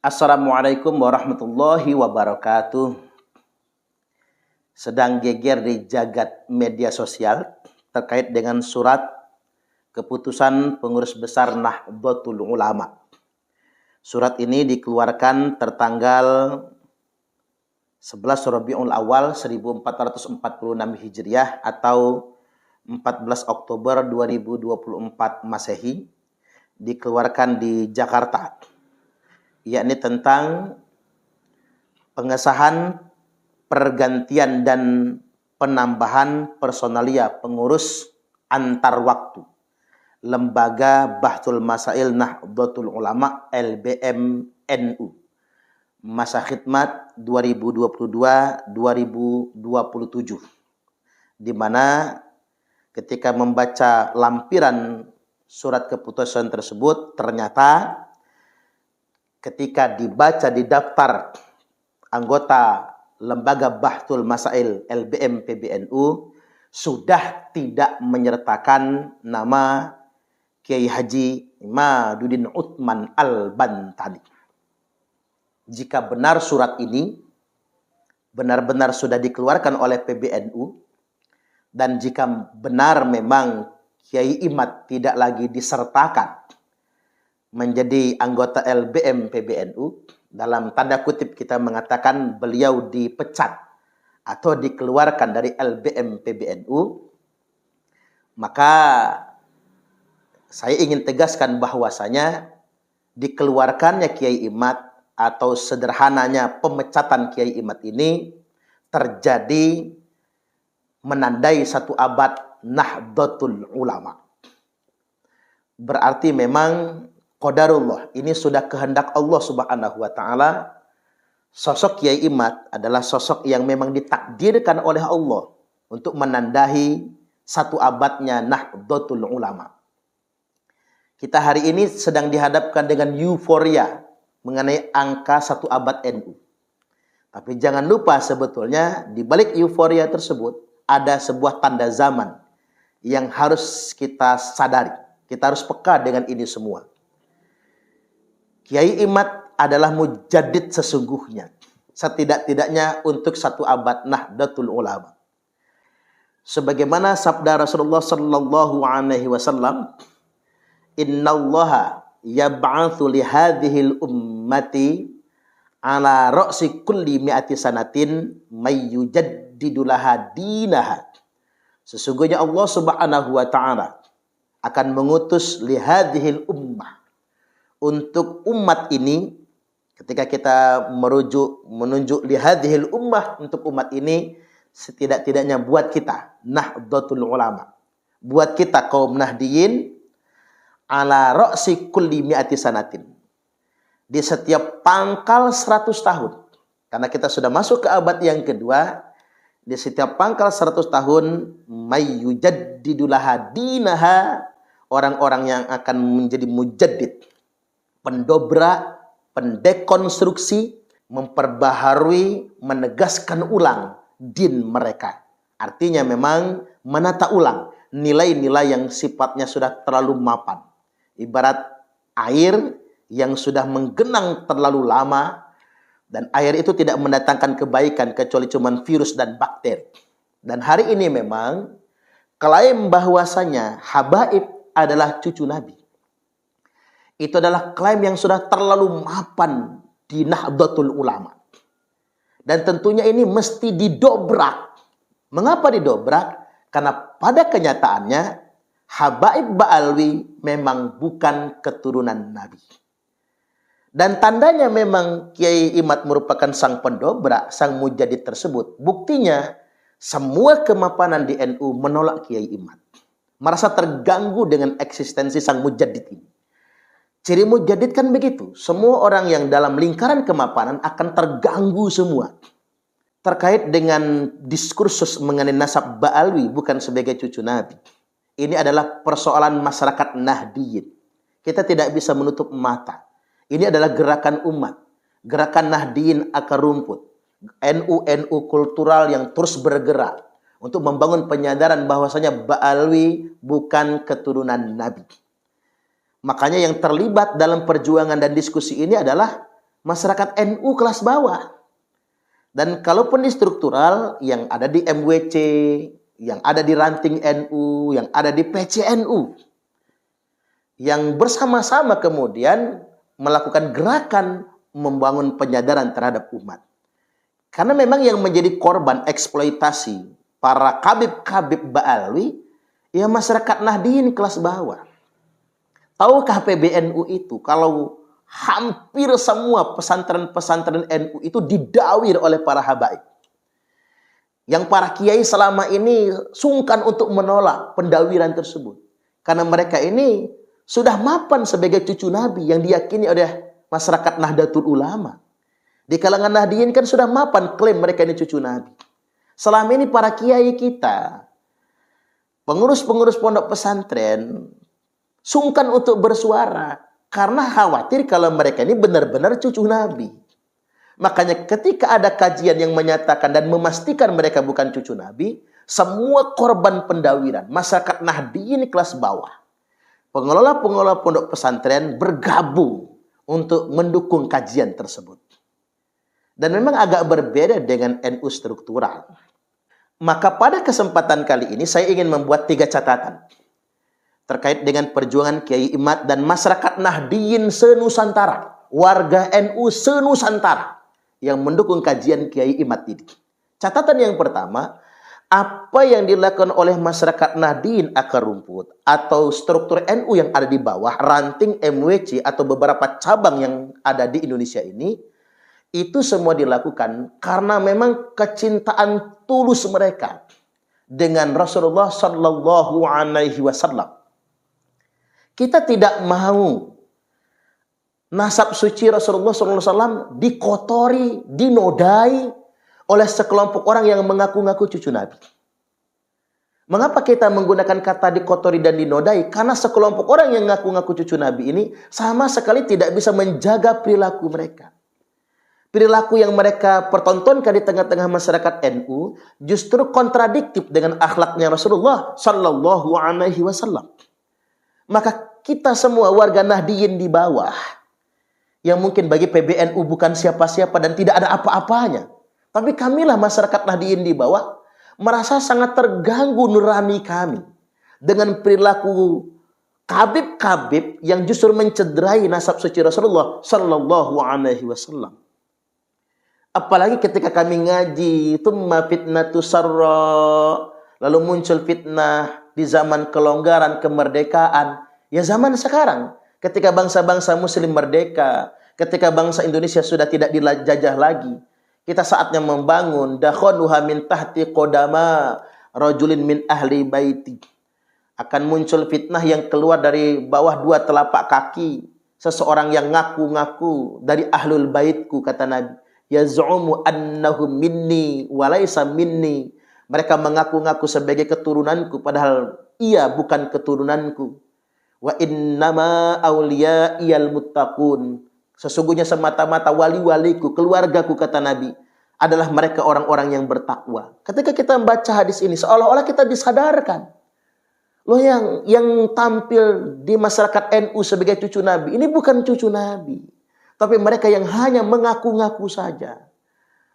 Assalamualaikum warahmatullahi wabarakatuh. Sedang geger di jagat media sosial terkait dengan surat keputusan pengurus besar Nahdlatul Ulama. Surat ini dikeluarkan tertanggal 11 Rabiul Awal 1446 Hijriah atau 14 Oktober 2024 Masehi, dikeluarkan di Jakarta, yakni tentang pengesahan pergantian dan penambahan personalia pengurus antar waktu Lembaga Bahthul Masail Nahdlatul Ulama LBM NU masa khidmat 2022-2027, di mana ketika membaca lampiran surat keputusan tersebut, ternyata ketika dibaca di daftar anggota Lembaga Bahthul Masail LBM PBNU sudah tidak menyertakan nama Kiai Haji Imaduddin Utsman Al-Bantani. Jika benar surat ini benar-benar sudah dikeluarkan oleh PBNU, dan jika benar memang Kiai Imad tidak lagi disertakan menjadi anggota LBM PBNU, dalam tanda kutip kita mengatakan beliau dipecat atau dikeluarkan dari LBM PBNU, maka saya ingin tegaskan bahwasanya dikeluarkannya Kiai Imad atau sederhananya pemecatan Kiai Imad ini terjadi menandai satu abad Nahdlatul Ulama. Berarti memang qadarullah, ini sudah kehendak Allah Subhanahu wa taala. Sosok Kiai Imad adalah sosok yang memang ditakdirkan oleh Allah untuk menandai satu abadnya Nahdlatul Ulama. Kita hari ini sedang dihadapkan dengan euforia mengenai angka satu abad NU. Tapi jangan lupa sebetulnya di balik euforia tersebut ada sebuah tanda zaman yang harus kita sadari. Kita harus peka dengan ini semua. Kiai Imad adalah mujaddid sesungguhnya, setidak-tidaknya untuk satu abad Nahdlatul Ulama. Sebagaimana sabda Rasulullah sallallahu alaihi wasallam, "Innallaha yab'atsu li hadhil ummati ala ra'si kulli mi'ati sanatin may yujaddidu laha dinaha." Sesungguhnya Allah Subhanahu wa taala akan mengutus li hadhil ummah, untuk umat ini. Ketika kita menunjuk li hadhil ummah, untuk umat ini, setidak-tidaknya buat kita Nahdlatul Ulama, buat kita kaum Nahdiyin, ala ra'si kulli mi'ati sanatin, di setiap pangkal 100 tahun. Karena kita sudah masuk ke abad yang kedua, di setiap pangkal 100 tahun may yujaddidu laha dinaha, orang-orang yang akan menjadi mujaddid, pendobrak, pendekonstruksi, memperbaharui, menegaskan ulang din mereka. Artinya memang menata ulang nilai-nilai yang sifatnya sudah terlalu mapan. Ibarat air yang sudah menggenang terlalu lama, dan air itu tidak mendatangkan kebaikan kecuali cuma virus dan bakteri. Dan hari ini memang klaim bahwasanya habaib adalah cucu Nabi, itu adalah klaim yang sudah terlalu mapan di Nahdlatul Ulama. Dan tentunya ini mesti didobrak. Mengapa didobrak? Karena pada kenyataannya habaib Ba'alwi memang bukan keturunan Nabi. Dan tandanya memang Kiai Imad merupakan sang pendobrak, sang mujaddid tersebut. Buktinya semua kemapanan di NU menolak Kiai Imad, merasa terganggu dengan eksistensi sang mujaddid ini. Ciri mujaddid kan begitu. Semua orang yang dalam lingkaran kemapanan akan terganggu semua. Terkait dengan diskursus mengenai nasab Ba'alwi bukan sebagai cucu Nabi, ini adalah persoalan masyarakat Nahdiyin. Kita tidak bisa menutup mata. Ini adalah gerakan umat, gerakan Nahdiyin akar rumput, NU kultural yang terus bergerak untuk membangun penyadaran bahwasanya Ba'alwi bukan keturunan Nabi. Makanya yang terlibat dalam perjuangan dan diskusi ini adalah masyarakat NU kelas bawah. Dan kalaupun di struktural, yang ada di MWC, yang ada di ranting NU, yang ada di PCNU, yang bersama-sama kemudian melakukan gerakan membangun penyadaran terhadap umat. Karena memang yang menjadi korban eksploitasi para kabib-kabib Ba'alwi, ya masyarakat Nahdien kelas bawah. Tahukah PBNU itu kalau hampir semua pesantren-pesantren NU itu didawir oleh para habaib. Yang para kiai selama ini sungkan untuk menolak pendawiran tersebut. Karena mereka ini sudah mapan sebagai cucu Nabi yang diyakini oleh masyarakat Nahdlatul Ulama. Di kalangan Nahdien kan sudah mapan klaim mereka ini cucu Nabi. Selama ini para kiai kita, pengurus-pengurus pondok pesantren, sungkan untuk bersuara. Karena khawatir kalau mereka ini benar-benar cucu Nabi. Makanya ketika ada kajian yang menyatakan dan memastikan mereka bukan cucu Nabi, semua korban pendawiran, masyarakat Nahdien kelas bawah, pengelola-pengelola pondok pesantren bergabung untuk mendukung kajian tersebut. Dan memang agak berbeda dengan NU struktural. Maka pada kesempatan kali ini saya ingin membuat 3 catatan terkait dengan perjuangan Kiai Imad dan masyarakat Nahdien se-Nusantara, warga NU se-Nusantara yang mendukung kajian Kiai Imad ini. Catatan yang pertama, apa yang dilakukan oleh masyarakat Nahdien akar rumput atau struktur NU yang ada di bawah, ranting MWC atau beberapa cabang yang ada di Indonesia ini, itu semua dilakukan karena memang kecintaan tulus mereka dengan Rasulullah Sallallahu Alaihi Wasallam. Kita tidak mau nasab suci Rasulullah SAW dikotori, dinodai oleh sekelompok orang yang mengaku-ngaku cucu Nabi. Mengapa kita menggunakan kata dikotori dan dinodai? Karena sekelompok orang yang mengaku-ngaku cucu Nabi ini sama sekali tidak bisa menjaga perilaku mereka. Perilaku yang mereka pertontonkan di tengah-tengah masyarakat NU justru kontradiktif dengan akhlaknya Rasulullah Sallallahu Alaihi Wasallam. Maka kita semua warga Nahdien di bawah, yang mungkin bagi PBNU bukan siapa-siapa dan tidak ada apa-apanya, tapi kamilah masyarakat Nahdien di bawah merasa sangat terganggu nurani kami dengan perilaku kabib-kabib yang justru mencederai nasab suci Rasulullah Sallallahu Alaihi Wasallam. Apalagi ketika kami ngaji, tumma fitnatu sarra, lalu muncul fitnah di zaman kelonggaran, kemerdekaan. Ya zaman sekarang, ketika bangsa-bangsa muslim merdeka, ketika bangsa Indonesia sudah tidak dijajah lagi, kita saatnya membangun dakhanuha min tahti qodama rajulin min ahli baiti. Akan muncul fitnah yang keluar dari bawah 2 telapak kaki seseorang yang ngaku-ngaku dari ahlul baitku, kata Nabi. Yaz'umu annahum minni walaysa minni. Mereka mengaku-ngaku sebagai keturunanku padahal ia bukan keturunanku. Wa innama awliya'iyal muttaqun. Sesungguhnya semata-mata wali-waliku, keluargaku, kata Nabi, adalah mereka orang-orang yang bertakwa. Ketika kita membaca hadis ini, seolah-olah kita disadarkan. Loh, yang tampil di masyarakat NU sebagai cucu Nabi, ini bukan cucu Nabi. Tapi mereka yang hanya mengaku-ngaku saja.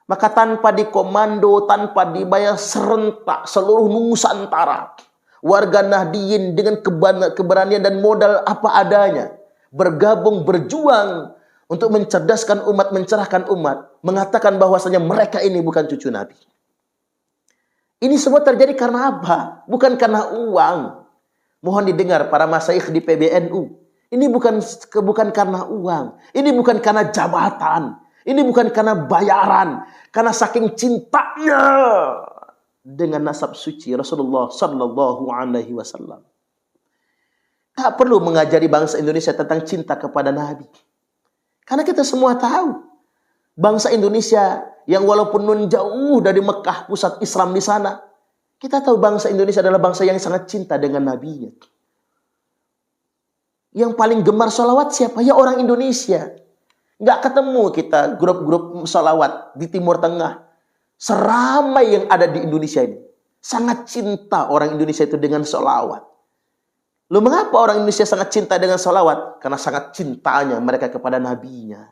Maka tanpa dikomando, tanpa dibayar serentak seluruh Nusantara, warga Nahdien dengan keberanian dan modal apa adanya, bergabung, berjuang untuk mencerdaskan umat, mencerahkan umat, mengatakan bahwasanya mereka ini bukan cucu Nabi. Ini semua terjadi karena apa? Bukan karena uang. Mohon didengar para masyayikh di PBNU. Ini bukan karena uang. Ini bukan karena jabatan. Ini bukan karena bayaran. Karena saking cintanya dengan nasab suci Rasulullah Sallallahu Alaihi Wasallam. Tak perlu mengajari bangsa Indonesia tentang cinta kepada Nabi. Karena kita semua tahu. Bangsa Indonesia yang walaupun nun jauh dari Mekah, pusat Islam di sana, kita tahu bangsa Indonesia adalah bangsa yang sangat cinta dengan Nabi-Nya. Yang paling gemar sholawat siapa? Ya orang Indonesia. Nggak ketemu kita grup-grup sholawat di Timur Tengah seramai yang ada di Indonesia ini. Sangat cinta orang Indonesia itu dengan sholawat. Loh, mengapa orang Indonesia sangat cinta dengan sholawat? Karena sangat cintanya mereka kepada Nabi-Nya.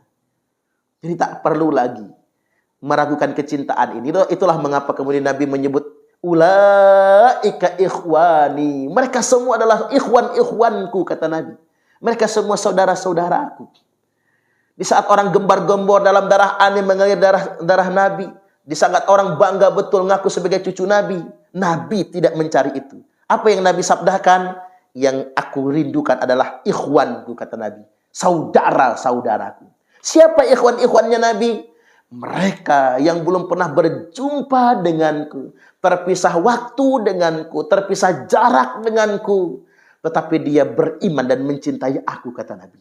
Jadi tak perlu lagi meragukan kecintaan ini. Itulah mengapa kemudian Nabi menyebut ulaika ikhwani. Mereka semua adalah ikhwan-ikhwanku, kata Nabi. Mereka semua saudara-saudaraku. Di saat orang gembar-gembor dalam darah aneh mengalir darah Nabi, di saat orang bangga betul ngaku sebagai cucu Nabi, Nabi tidak mencari itu. Apa yang Nabi sabdakan? Yang aku rindukan adalah ikhwanku, kata Nabi. Saudara-saudaraku. Siapa ikhwan-ikhwannya Nabi? Mereka yang belum pernah berjumpa denganku, terpisah waktu denganku, terpisah jarak denganku, tetapi dia beriman dan mencintai aku, kata Nabi.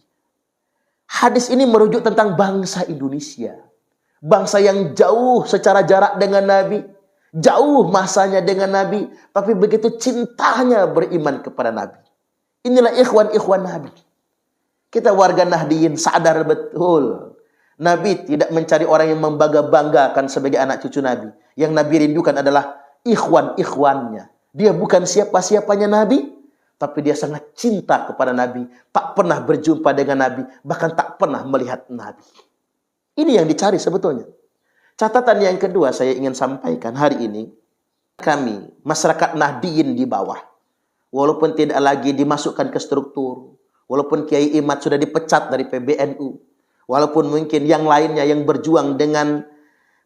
Hadis ini merujuk tentang bangsa Indonesia. Bangsa yang jauh secara jarak dengan Nabi, jauh masanya dengan Nabi, tapi begitu cintanya beriman kepada Nabi. Inilah ikhwan-ikhwan Nabi. Kita warga Nahdiyin sadar betul, Nabi tidak mencari orang yang membangga-banggakan sebagai anak cucu Nabi. Yang Nabi rindukan adalah ikhwan-ikhwannya. Dia bukan siapa-siapanya Nabi, tapi dia sangat cinta kepada Nabi. Tak pernah berjumpa dengan Nabi, bahkan tak pernah melihat Nabi. Ini yang dicari sebetulnya. Catatan yang kedua saya ingin sampaikan hari ini. Kami, masyarakat Nahdiyin di bawah, walaupun tidak lagi dimasukkan ke struktur, walaupun Kiai Imad sudah dipecat dari PBNU, walaupun mungkin yang lainnya yang berjuang dengan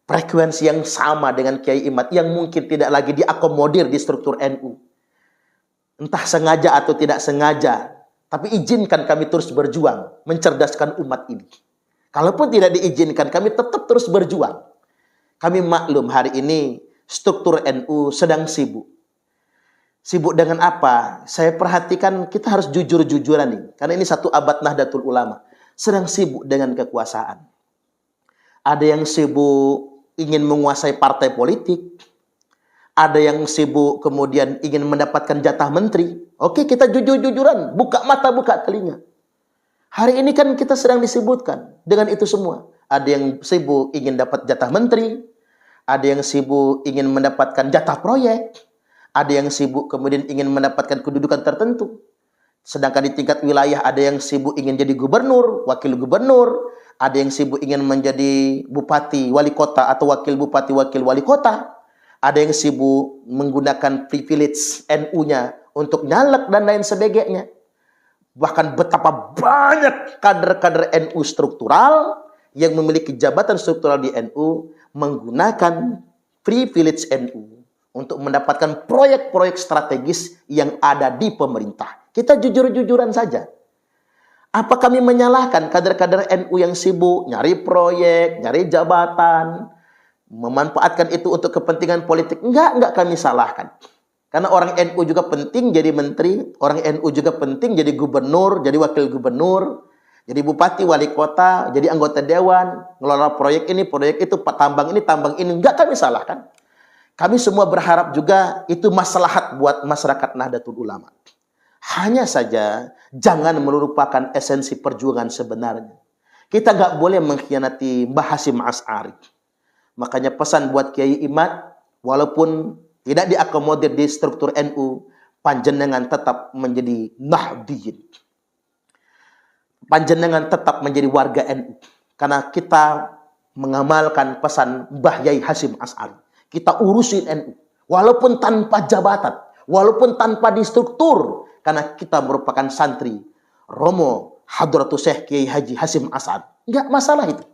frekuensi yang sama dengan Kiai Imad, yang mungkin tidak lagi diakomodir di struktur NU. Entah sengaja atau tidak sengaja, tapi izinkan kami terus berjuang, mencerdaskan umat ini. Kalaupun tidak diizinkan, kami tetap terus berjuang. Kami maklum hari ini struktur NU sedang sibuk. Sibuk dengan apa? Saya perhatikan kita harus jujur-jujuran nih. Karena ini satu abad Nahdlatul Ulama. Sedang sibuk dengan kekuasaan. Ada yang sibuk ingin menguasai partai politik. Ada yang sibuk kemudian ingin mendapatkan jatah menteri. Oke, kita jujur-jujuran. Buka mata, buka telinga. Hari ini kan kita sedang disebutkan dengan itu semua. Ada yang sibuk ingin dapat jatah menteri. Ada yang sibuk ingin mendapatkan jatah proyek. Ada yang sibuk kemudian ingin mendapatkan kedudukan tertentu. Sedangkan di tingkat wilayah ada yang sibuk ingin jadi gubernur, wakil gubernur. Ada yang sibuk ingin menjadi bupati, wali kota, atau wakil bupati, wakil wali kota. Ada yang sibuk menggunakan privilege NU-nya untuk nyalek dan lain sebagainya. Bahkan betapa banyak kader-kader NU struktural yang memiliki jabatan struktural di NU menggunakan privilege NU untuk mendapatkan proyek-proyek strategis yang ada di pemerintah. Kita jujur-jujuran saja. Apa kami menyalahkan kader-kader NU yang sibuk nyari proyek, nyari jabatan, memanfaatkan itu untuk kepentingan politik? Enggak kami salahkan. Karena orang NU juga penting jadi menteri, orang NU juga penting jadi gubernur, jadi wakil gubernur, jadi bupati, wali kota, jadi anggota dewan, ngelola proyek ini, proyek itu, tambang ini. Enggak kami salahkan. Kami semua berharap juga itu maslahat buat masyarakat Nahdlatul Ulama. Hanya saja jangan melupakan esensi perjuangan sebenarnya. Kita nggak boleh mengkhianati Mbah Hasyim Asy'ari. Makanya pesan buat Kiai Imad, walaupun tidak diakomodir di struktur NU, panjenengan tetap menjadi Nahdiyin. Panjenengan tetap menjadi warga NU. Karena kita mengamalkan pesan Mbah Yai Hasyim Asy'ari. Kita urusin NU. Walaupun tanpa jabatan. Walaupun tanpa di struktur. Karena kita merupakan santri Romo Hadratus Syekh Kiai Haji Hasyim Asy'ari. Enggak masalah itu.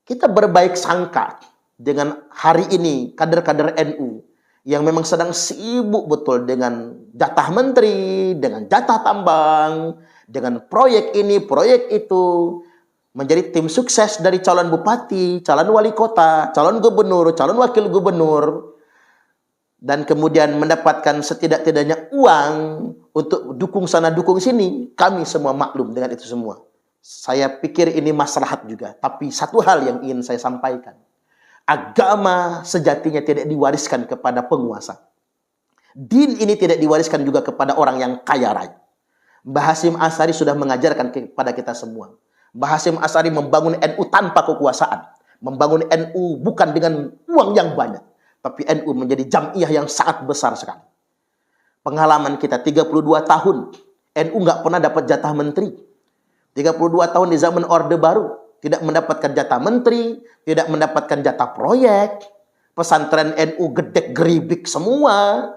Kita berbaik sangka dengan hari ini kader-kader NU yang memang sedang sibuk betul dengan jatah menteri, dengan jatah tambang, dengan proyek ini, proyek itu, menjadi tim sukses dari calon bupati, calon wali kota, calon gubernur, calon wakil gubernur, dan kemudian mendapatkan setidak-tidaknya uang untuk dukung sana, dukung sini. Kami semua maklum dengan itu semua. Saya pikir ini maslahat juga. Tapi satu hal yang ingin saya sampaikan. Agama sejatinya tidak diwariskan kepada penguasa. Din ini tidak diwariskan juga kepada orang yang kaya raya. Mbah Hasyim Asy'ari sudah mengajarkan kepada kita semua. Mbah Hasyim Asy'ari membangun NU tanpa kekuasaan. Membangun NU bukan dengan uang yang banyak. Tapi NU menjadi jamiah yang sangat besar sekali. Pengalaman kita 32 tahun. NU nggak pernah dapat jatah menteri. 32 tahun di zaman Orde Baru. tidak mendapatkan jatah menteri, tidak mendapatkan jatah proyek. Pesantren NU gedek geribik semua.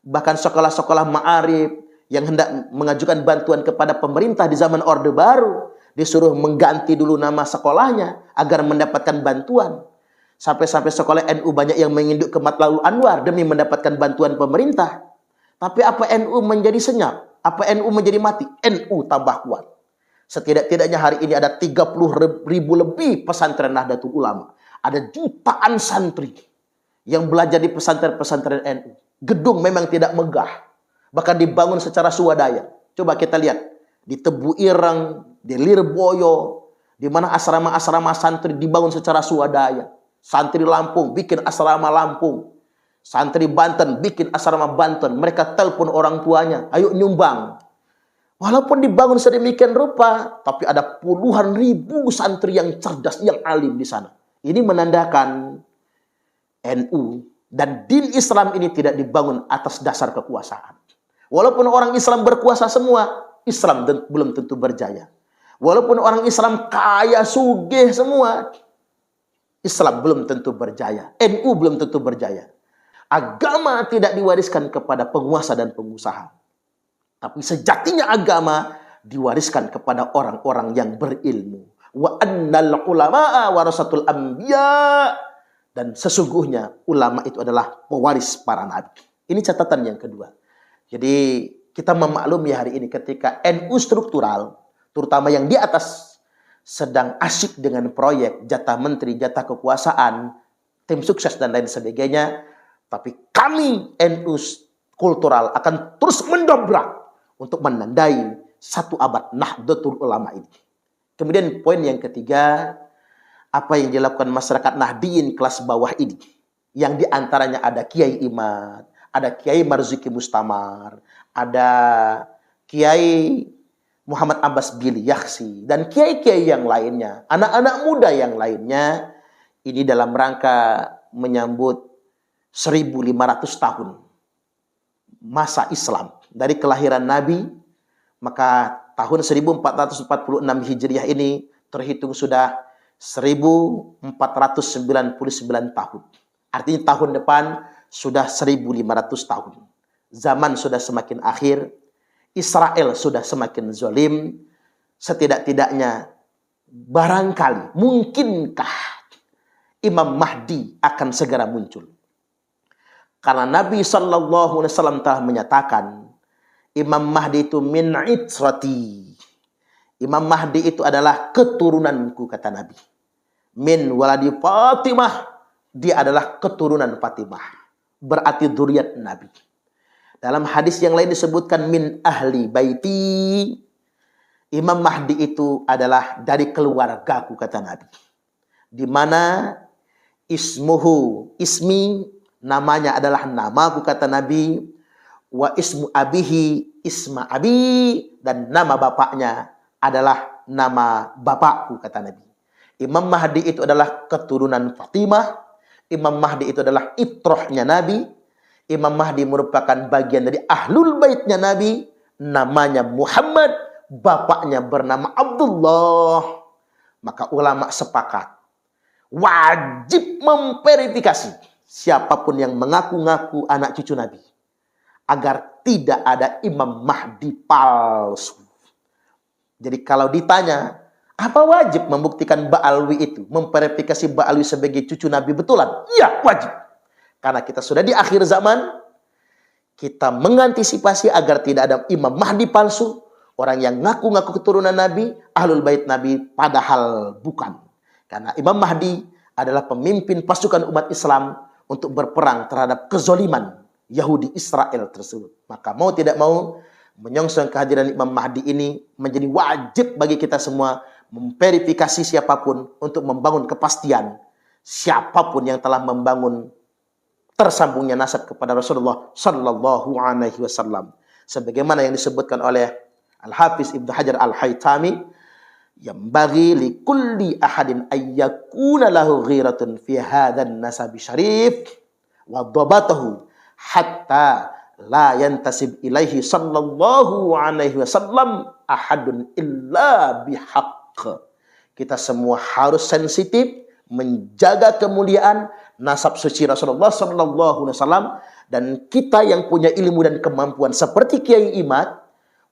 Bahkan sekolah-sekolah ma'arif yang hendak mengajukan bantuan kepada pemerintah di zaman Orde Baru, disuruh mengganti dulu nama sekolahnya agar mendapatkan bantuan. Sampai-sampai sekolah NU banyak yang menginduk ke Matlaul Anwar demi mendapatkan bantuan pemerintah. Tapi apa NU menjadi senyap? Apa NU menjadi mati? NU tambah kuat. Setidak-tidaknya hari ini ada 30.000 lebih pesantren Nahdlatul Ulama. Ada jutaan santri yang belajar di pesantren-pesantren NU. Gedung memang tidak megah. Bahkan dibangun secara swadaya. Coba kita lihat. Di Tebu Ireng, di Lirboyo, di mana asrama-asrama santri dibangun secara swadaya. Santri Lampung bikin asrama Lampung. Santri Banten bikin asrama Banten. Mereka telepon orang tuanya, ayo nyumbang. Walaupun dibangun sedemikian rupa, tapi ada puluhan ribu santri yang cerdas, yang alim di sana. Ini menandakan NU dan din Islam ini tidak dibangun atas dasar kekuasaan. Walaupun orang Islam berkuasa semua, Islam belum tentu berjaya. Walaupun orang Islam kaya, sugih semua, Islam belum tentu berjaya. NU belum tentu berjaya. Agama tidak diwariskan kepada penguasa dan pengusaha. Tapi sejatinya agama diwariskan kepada orang-orang yang berilmu. Wa annal ulama'a warasatul anbiya. Dan sesungguhnya ulama itu adalah pewaris para nabi. Ini catatan yang kedua. Jadi kita memaklumi hari ini ketika NU struktural, terutama yang di atas, sedang asyik dengan proyek, jatah menteri, jatah kekuasaan, tim sukses dan lain sebagainya. Tapi kami NU kultural akan terus mendobrak untuk menandai satu abad Nahdlatul Ulama ini. Kemudian poin yang ketiga, apa yang dilakukan masyarakat Nahdiyin kelas bawah ini. Yang diantaranya ada Kiai Imad, ada Kiai Marzuki Mustamar, ada Kiai Muhammad Abbas Bili Yaksi, dan kiai-kiai yang lainnya, anak-anak muda yang lainnya, ini dalam rangka menyambut 1500 tahun masa Islam. Dari kelahiran Nabi, maka tahun 1446 Hijriah ini terhitung sudah 1499 tahun. Artinya tahun depan sudah 1500 tahun. Zaman sudah semakin akhir, Israel sudah semakin zalim. Setidak-tidaknya barangkali, mungkinkah Imam Mahdi akan segera muncul? Karena Nabi SAW telah menyatakan, Imam Mahdi itu min itrati. Imam Mahdi itu adalah keturunanku, kata Nabi. Min waladi Fatimah. Dia adalah keturunan Fatimah. Berarti dzurriyyat Nabi. Dalam hadis yang lain disebutkan min ahli baiti. Imam Mahdi itu adalah dari keluargaku, kata Nabi. Di mana ismi, namanya adalah namaku, kata Nabi. Wa ismu abihi isma abi, dan nama bapaknya adalah nama bapakku, kata Nabi. Imam Mahdi itu adalah keturunan Fatimah. Imam Mahdi itu adalah itrohnya Nabi. Imam Mahdi merupakan bagian dari ahlul baitnya Nabi. Namanya Muhammad, bapaknya bernama Abdullah. Maka ulama sepakat, wajib memverifikasi siapapun yang mengaku-ngaku anak cucu Nabi, agar tidak ada Imam Mahdi palsu. Jadi kalau ditanya, apa wajib membuktikan Ba'alwi itu, memverifikasi Ba'alwi sebagai cucu Nabi betulan? Iya, wajib. Karena kita sudah di akhir zaman, kita mengantisipasi agar tidak ada Imam Mahdi palsu, orang yang ngaku-ngaku keturunan Nabi, ahlul bait Nabi, padahal bukan. Karena Imam Mahdi adalah pemimpin pasukan umat Islam untuk berperang terhadap kezoliman Yahudi Israel tersebut. Maka mau tidak mau, menyongsong kehadiran Imam Mahdi ini menjadi wajib bagi kita semua memverifikasi siapapun untuk membangun kepastian siapapun yang telah membangun tersambungnya nasab kepada Rasulullah sallallahu alaihi wasallam. Sebagaimana yang disebutkan oleh Al-Hafiz Ibnu Hajar Al-Haytami, yang bagi li kulli ahadin ayyakuna lahu ghiratun fi hadzal nasabi syarif wa dhabatahu hatta la yantasib ilaihi sallallahu alaihi wasallam ahadun illa bihaqq. Kita semua harus sensitif menjaga kemuliaan nasab suci Rasulullah sallallahu alaihi wasallam, dan kita yang punya ilmu dan kemampuan seperti Kiai Imad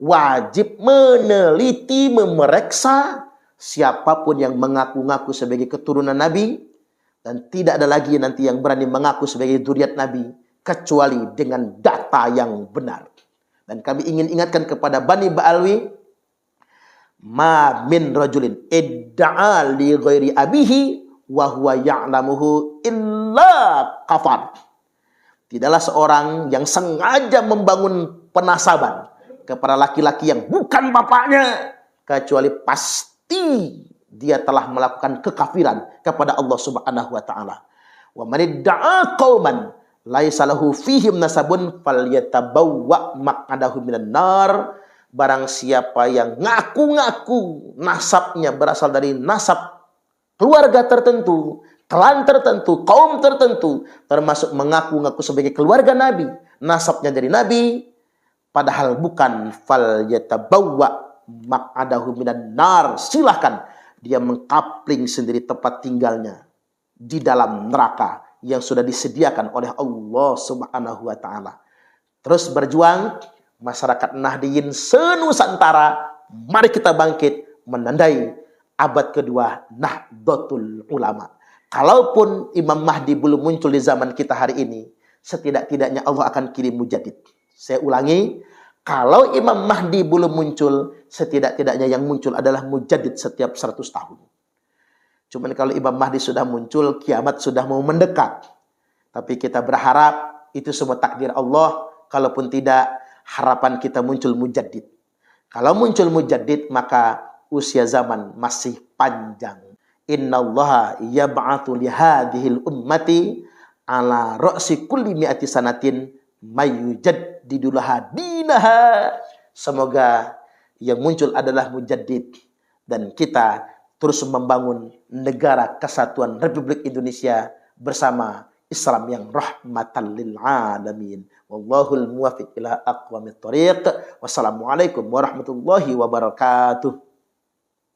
wajib meneliti, memeriksa siapapun yang mengaku-ngaku sebagai keturunan Nabi, dan tidak ada lagi nanti yang berani mengaku sebagai zuriat Nabi kecuali dengan data yang benar. Dan kami ingin ingatkan kepada Bani Ba'alwi, ma min rajulin idda'a li ghairi abihi wa huwa ya'lamuhu illa kafar. Tidaklah seorang yang sengaja membangun penasaban kepada laki-laki yang bukan bapaknya, kecuali pasti dia telah melakukan kekafiran kepada Allah Subhanahu wa taala. Wa man idda'a qauman laisa lahu fihim nasabun falyatabawwa maq'adahu minan nar. Barang siapa yang ngaku-ngaku nasabnya berasal dari nasab keluarga tertentu, klan tertentu, kaum tertentu, termasuk mengaku-ngaku sebagai keluarga Nabi, nasabnya dari Nabi, padahal bukan, falyatabawwa maq'adahu minan nar, silahkan dia mengkapling sendiri tempat tinggalnya di dalam neraka yang sudah disediakan oleh Allah Subhanahu wa taala. Terus berjuang masyarakat Nahdiyin senusantara, mari kita bangkit menandai abad kedua Nahdlatul Ulama. Kalaupun Imam Mahdi belum muncul di zaman kita hari ini, setidak-tidaknya Allah akan kirim mujaddid. Saya ulangi, kalau Imam Mahdi belum muncul, setidak-tidaknya yang muncul adalah mujaddid setiap 100 tahun. Cuman kalau Imam Mahdi sudah muncul, kiamat sudah mau mendekat. Tapi kita berharap itu semua takdir Allah. Kalaupun tidak, harapan kita muncul mujaddid. Kalau muncul mujaddid, maka usia zaman masih panjang. Innallaha yab'atsu li hadhil ummati ala ra'si kulli mi'ati sanatin mayyujaddidu laha dinaha. Semoga yang muncul adalah mujaddid, dan kita terus membangun negara kesatuan Republik Indonesia bersama Islam yang rahmatan lil alamin. Wallahul muwaffiq ila aqwamit thoriq. Wassalamualaikum warahmatullahi wabarakatuh.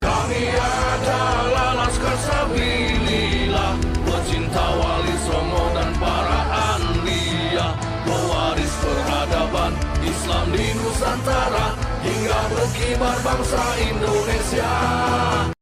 Kami adalah Laskar Sabilillah, pecinta Wali Songo dan para anbiya, pewaris peradaban Islam di Nusantara hingga berkibar bangsa Indonesia.